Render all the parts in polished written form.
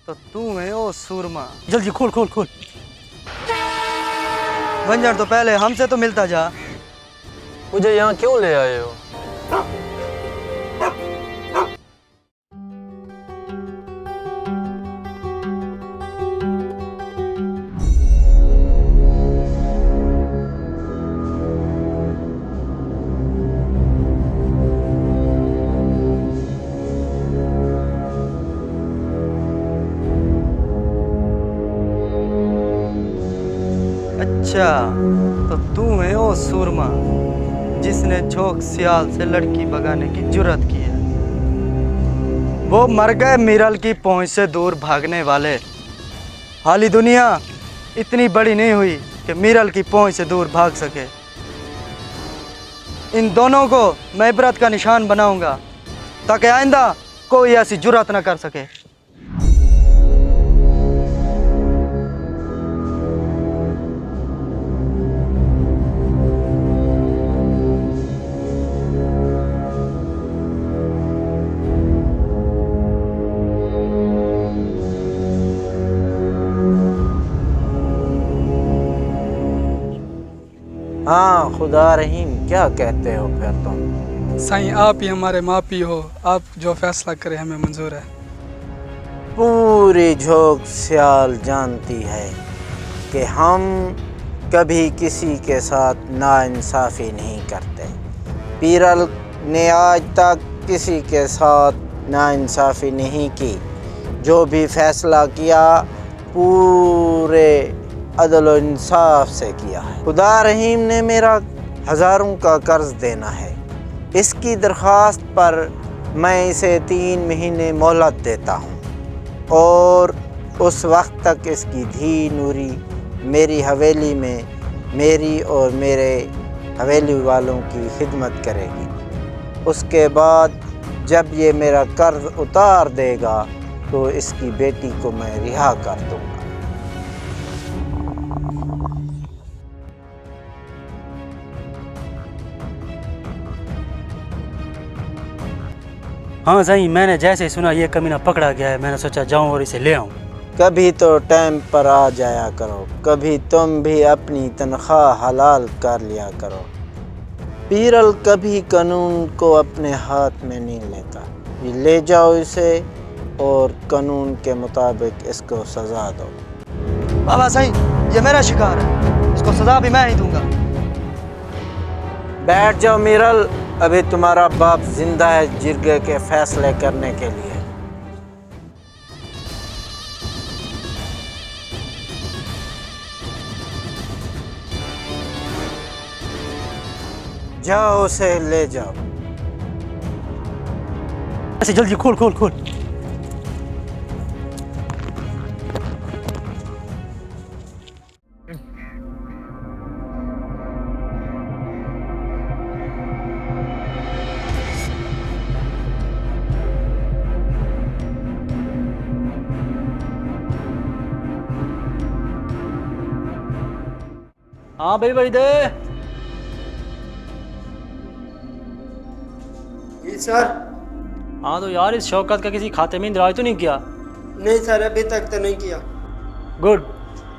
तो तू है ओ सूरमा। जल्दी खोल खोल खोल। बंजर तो पहले हमसे तो मिलता जा। मुझे यहाँ क्यों ले आए हो? अच्छा, तो तू है ओ सूरमा जिसने चौक सियाल से लड़की भगाने की जुर्रत की है। वो मर गए मीरल की पहुंच से दूर भागने वाले। हाली दुनिया इतनी बड़ी नहीं हुई कि मीरल की पहुंच से दूर भाग सके। इन दोनों को मैं इबरत का निशान बनाऊंगा ताकि आइंदा कोई ऐसी जुर्रत न कर सके। हाँ खुदा रहीम, क्या कहते हो फिर तुम? साईं, आप ही हमारे मापी हो। आप जो फैसला करें हमें मंजूर है। पूरी झोंक सियाल जानती है कि हम कभी किसी के साथ नाइंसाफ़ी नहीं करते। पीरल ने आज तक किसी के साथ नाइंसाफ़ी नहीं की। जो भी फैसला किया पूरे अदल और इंसाफ से किया है। खुदा रहीम ने मेरा हज़ारों का कर्ज देना है। इसकी दरख्वास्त पर मैं इसे 3 महीने मोहलत देता हूँ और उस वक्त तक इसकी धी नूरी मेरी हवेली में मेरी और मेरे हवेली वालों की खिदमत करेगी। उसके बाद जब ये मेरा कर्ज उतार देगा तो इसकी बेटी को मैं रिहा कर दूँगा। हाँ साईं, मैंने जैसे ही सुना ये कमीना पकड़ा गया है, मैंने सोचा जाऊं और इसे ले आऊं। कभी तो टाइम पर आ जाया करो, कभी तुम भी अपनी तनख्वाह हलाल कर लिया करो। पीरल कभी कानून को अपने हाथ में नहीं लेता। ले जाओ इसे और कानून के मुताबिक इसको सज़ा दो। बाबा साईं, ये मेरा शिकार है, इसको सजा भी मैं ही दूंगा। बैठ जाओ मीरल, अभी तुम्हारा बाप जिंदा है जिरगे के फैसले करने के लिए। जाओ उसे ले जाओ। ऐसे जल्दी खोल खोल खोल। हाँ भाई भाई दे। जी सर। हाँ तो यार इस शौकत का किसी खाते में इंदराज तो नहीं किया? नहीं सर, अभी तक तो नहीं किया। गुड,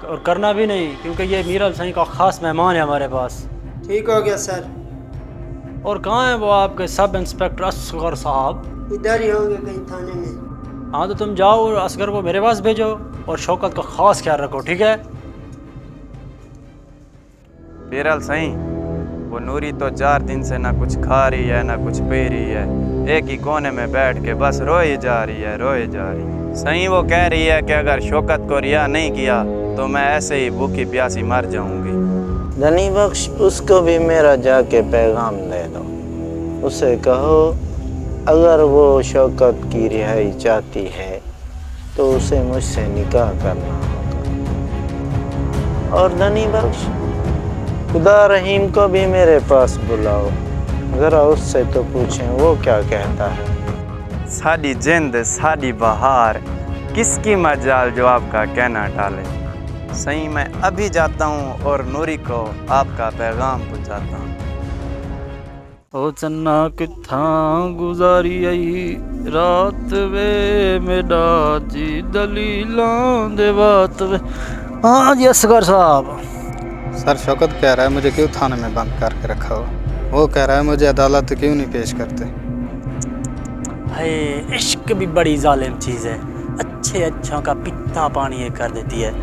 और करना भी नहीं क्योंकि ये मीरल साईं का ख़ास मेहमान है हमारे पास। ठीक हो गया सर। और कहाँ है वो आपके सब इंस्पेक्टर असगर साहब? इधर ही होंगे कहीं थाने में। हाँ तो तुम जाओ और असगर को मेरे पास भेजो और शौकत का ख़ास ख्याल रखो, ठीक है? पीरल सही, वो नूरी तो 4 दिन से ना कुछ खा रही है ना कुछ पी रही है, एक ही कोने में बैठ के बस रोई जा रही है, रोई जा रही है। सही वो कह रही है कि अगर शौकत को रिहा नहीं किया तो मैं ऐसे ही भूखी प्यासी मर जाऊंगी। धनी बख्श, उसको भी मेरा जाके पैगाम दे दो। उसे कहो अगर वो शौकत की रिहाई चाहती है तो उसे मुझसे निकाह करना होगा। और धनी बख्श, खुदा रहीम को भी मेरे पास बुलाओ, ज़रा उससे तो पूछें वो क्या कहता है। साड़ी जिंद साड़ी बहार, किसकी मजाल जो आपका कहना टाले। सही मैं अभी जाता हूँ और नूरी को आपका पैगाम पहुँचाता हूँ। ओ चन्ना किथा गुजारी आई रात वे मेरा जी दलीलां दे बात वे। हाँ जी असगर साहब। सर शौकत कह रहा है मुझे क्यों थाने में बंद करके रखा हो। वो कह रहा है मुझे अदालत क्यों नहीं पेश करते। हाय इश्क भी बड़ी जालिम चीज़ है, अच्छे अच्छों का पिता पानी ये कर देती है।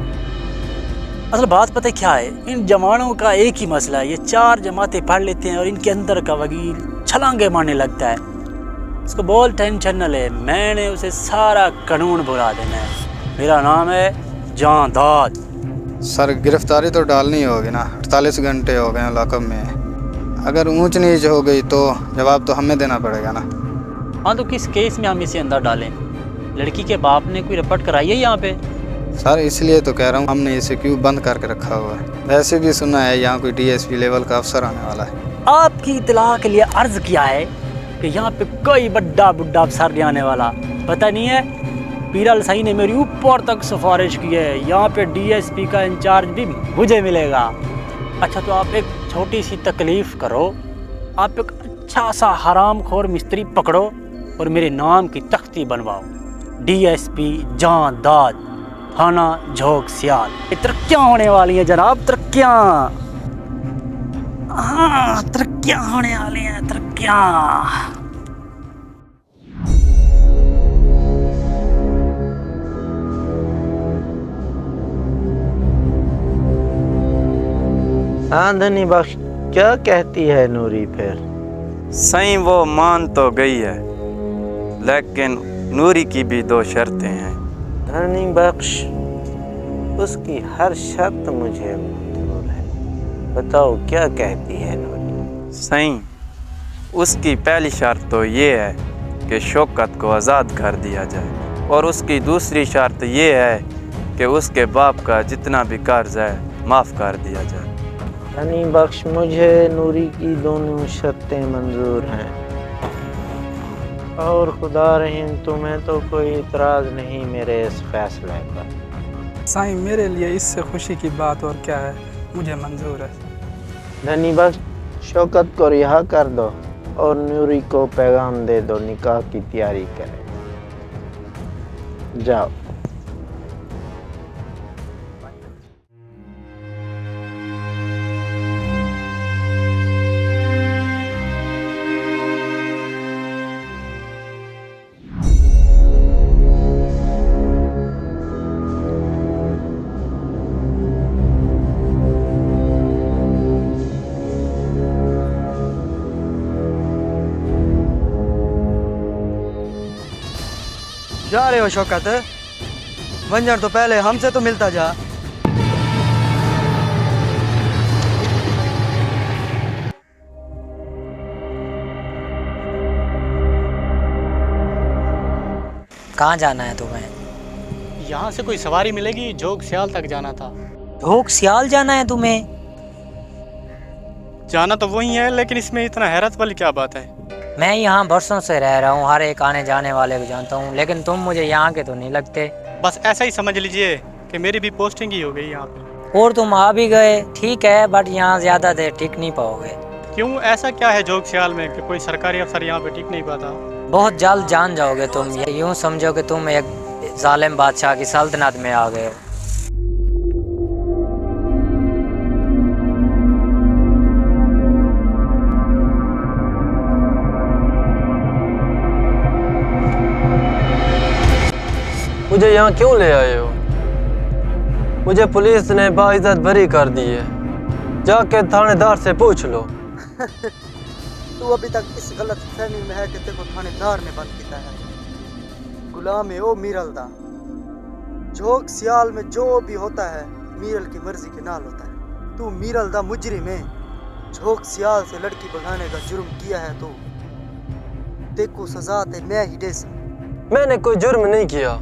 असल बात पता है क्या है, इन जवानों का एक ही मसला है, ये 4 जमातें पढ़ लेते हैं और इनके अंदर का वकील छलांगे मारने लगता है। उसको बोल टेंशन न ले, मैंने उसे सारा कानून भुला देना है। मेरा नाम है जान दाद। सर गिरफ्तारी तो डालनी होगी ना, 48 घंटे हो गए लॉकअप में। अगर ऊंच नीच हो गई तो जवाब तो हमें देना पड़ेगा ना। हाँ तो किस केस में हम इसे अंदर डालें? लड़की के बाप ने कोई रिपोर्ट कराई है यहाँ पे? सर इसलिए तो कह रहा हूँ हमने इसे क्यों बंद करके रखा हुआ है। वैसे भी सुना है यहाँ कोई DSP लेवल का अफसर आने वाला है। आपकी इतला के लिए अर्ज किया है कि यहाँ पे कोई बड़ा बुढ़ा अफसर नहीं आने वाला, पता नहीं है। पीरल सही ने मेरी ऊपर तक सिफारिश की है, यहाँ पे DSP का इंचार्ज भी मुझे मिलेगा। अच्छा तो आप एक छोटी सी तकलीफ़ करो, आप एक अच्छा सा हरामखोर मिस्त्री पकड़ो और मेरे नाम की तख्ती बनवाओ, DSP जान दाद, थाना झोंक सियाल। तरक्कियाँ होने वाली हैं जनाब, तरक्कियाँ। हाँ तरक्कियाँ होने वाली हैं, तरक्कियाँ। आंधनी बख्श क्या कहती है नूरी फिर? सही वो मान तो गई है, लेकिन नूरी की भी 2 शर्तें हैं। धनी बख्श उसकी हर शर्त मुझे मंजूर है, बताओ क्या कहती है नूरी? सही उसकी पहली शर्त तो ये है कि शौकत को आज़ाद कर दिया जाए, और उसकी दूसरी शर्त ये है कि उसके बाप का जितना भी कर्ज है माफ़ कर दिया जाए। धनी बख्श मुझे नूरी की दोनों शर्तें मंजूर हैं, और खुदा रहीम तुम्हें तो कोई इतराज़ नहीं मेरे इस फैसले पर। साईं मेरे लिए इससे खुशी की बात और क्या है, मुझे मंजूर है। धनी बख्श शौकत को रिहा कर दो और नूरी को पैगाम दे दो निकाह की तैयारी करें। जाओ। जा रहे हो शौकत? वंजन तो पहले हमसे तो मिलता जा। कहाँ जाना है तुम्हें? यहाँ से कोई सवारी मिलेगी, झोंक सियाल तक जाना था। झोंक सियाल जाना है तुम्हें? जाना तो वही है, लेकिन इसमें इतना हैरत वाली क्या बात है? मैं यहाँ बरसों से रह रहा हूँ, हर एक आने जाने वाले को जानता हूँ, लेकिन तुम मुझे यहाँ के तो नहीं लगते। बस ऐसा ही समझ लीजिए कि मेरी भी पोस्टिंग ही हो गई यहाँ पे। और तुम आ भी गए, ठीक है, बट यहाँ ज़्यादा देर टिक नहीं पाओगे। क्यों, ऐसा क्या है झोंक सियाल में कि कोई सरकारी अफसर यहाँ पे टिक नहीं पाता? बहुत जल्द जान जाओगे तुम, यूँ समझो कि तुम एक जालिम बादशाह की सल्तनत में आ गए हो। मुझे यहाँ क्यों ले आए हो? मुझे पुलिस ने बाइज्जत बरी कर दी है, जाके थानेदार से पूछ लो। तू अभी तक इस गलत फहमी में है कि तेरे को थानेदार ने बंद किया है। गुलाम है ओ मीरल दा। झोंक सियाल में जो भी होता है मीरल की मर्जी के नाल होता है। तू मीरल दा मुजरिम है, झोंक सियाल से लड़की भगाने का जुर्म किया है तो देखो सजा ते मैं ही दे। मैंने कोई जुर्म नहीं किया,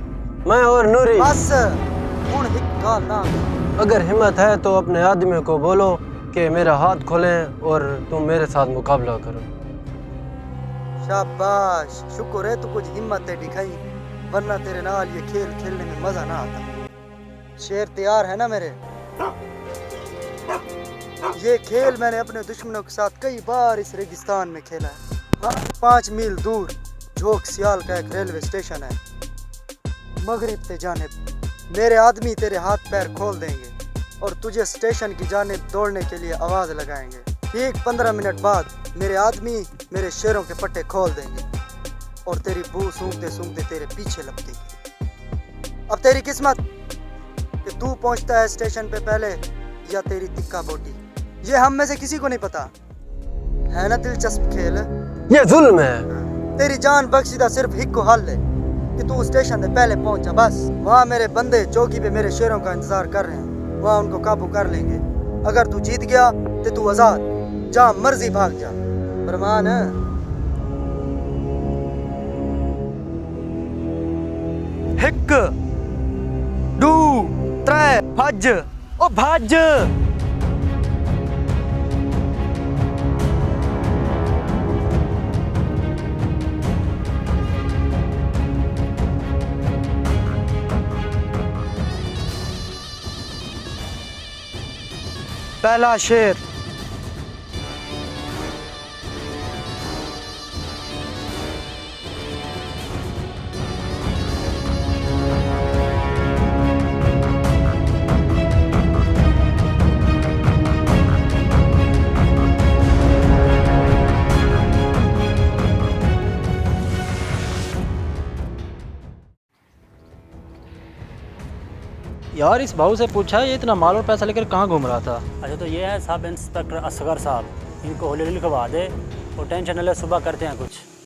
मैं और नूरी। बस हुण हिक गाल ना। अगर हिम्मत है तो अपने आदमी को बोलो कि मेरा हाथ खोलें और तुम मेरे साथ मुकाबला करो। शाबाश, शुक्र है तू कुछ हिम्मत है दिखाई, वरना तेरे नाल ये खेल खेलने में मजा ना आता। शेर तैयार है ना मेरे? ये खेल मैंने अपने दुश्मनों के साथ कई बार इस रेगिस्तान में खेला है। हाँ, 5 मील दूर झोंक सियाल का एक रेलवे स्टेशन है। मगरिब ते जानिब मेरे आदमी तेरे हाथ पैर खोल देंगे और तुझे स्टेशन की जानिब दौड़ने के लिए आवाज़ लगाएंगे। ठीक 15 मिनट बाद मेरे आदमी मेरे शेरों के पट्टे खोल देंगे और तेरी बू सूंघते सूंघते तेरे पीछे लपकेंगे। अब तेरी किस्मत कि तू पहुंचता है स्टेशन पे पहले या तेरी तिक्का बोटी। ये हम में से किसी को नहीं पता, है ना दिलचस्प खेल। ये जुल्म है। तेरी जान बख्शीदा सिर्फ हिक को हल है कि तू स्टेशन पे पहले पहुंचा। बस वहाँ मेरे बंदे चौकी पे मेरे शेरों का इंतजार कर रहे हैं, वहाँ उनको काबू कर लेंगे। अगर तू जीत गया तो तू आजाद, जहाँ मर्जी भाग जा। फरमान है। हिक 2 3 भज ओ भज। पहला शेर। यार इस भाऊ से पूछा ये इतना माल और पैसा लेकर कहाँ घूम रहा था। अच्छा तो ये है सब इंस्पेक्टर असगर साहब, इनको हौली लिखवा दे और टेंशन न ले, सुबह करते हैं कुछ।